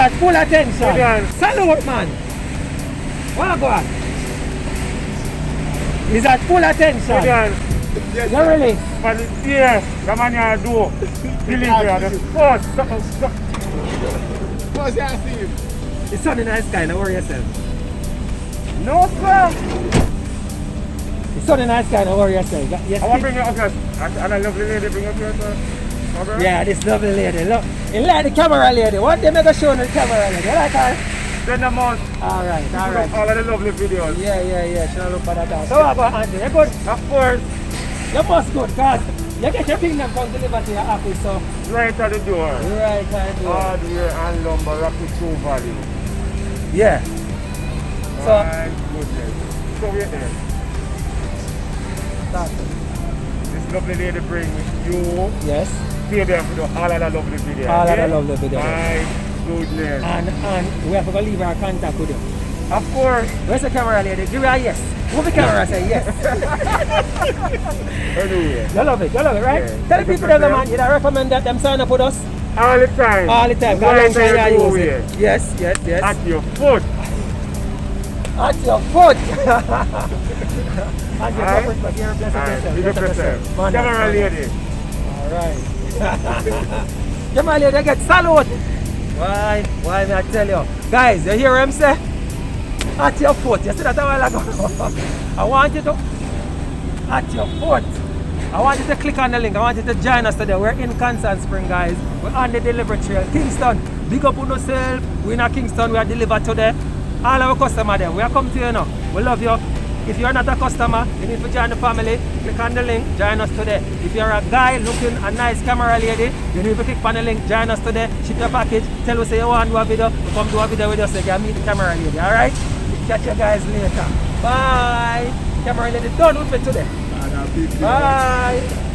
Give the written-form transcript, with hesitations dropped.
At full attention. Again. Salute, man. Wagwan. He's at full attention. Again. You really? But yes, the man you do. Delivery. The first. What's that thing? It's sunny nice sky, don't worry yourself. No, sir. It's sunny nice sky, don't worry yourself. Yes, I want to bring you up here. And a lovely lady bring you up here, sir. Okay? yeah, this lovely lady. Look, you like the camera lady. What they make a show on the camera lady? You like her? Send them out. Alright, All alright. of the lovely videos. Yeah. Should look for that out. So what about Andy? You good? Of course, You must good, cause you get your kingdom come deliver to your office, so right at the door. right kind of. Hardware and lumber, Rocky True Valley. Yeah. So My goodness. So we're there. This lovely lady bring you. yes. Pay them for all of the lovely videos. All of the okay? lovely videos. My goodness. And we have to leave our contact with you. Of course. Where's the camera lady? Give her a yes. Move the camera and say yes. Anyway. You love it, right? Yeah. Tell the people that man, you recommend that them sign up with us All the time. all the time. Right Long time there you you use go, it. Yes. At your foot. At your foot. And your Aye. foot, but you're blessed Alright, big up yourself. yourself. Man, Camera man. lady. Alright. Camera lady get salute. Why me I tell you? Guys, you hear him say? At your foot. You see that a while ago? I want you to at your foot. I want you to click on the link. I want you to join us today. We're in Constant Spring, guys. We're on the delivery trail. Kingston. Big up on yourself. We're in Kingston. We are delivered today. All our customers there. We are come to you now. We love you. If you're not a customer, you need to join the family. Click on the link. Join us today. If you're a guy looking a nice camera lady, you need to click on the link. Join us today. Ship your package. Tell us say you want to do a video. We come do a video with us. So you can meet the camera lady. Alright? Catch you guys later. Bye. Camera lady done with me today. Bye.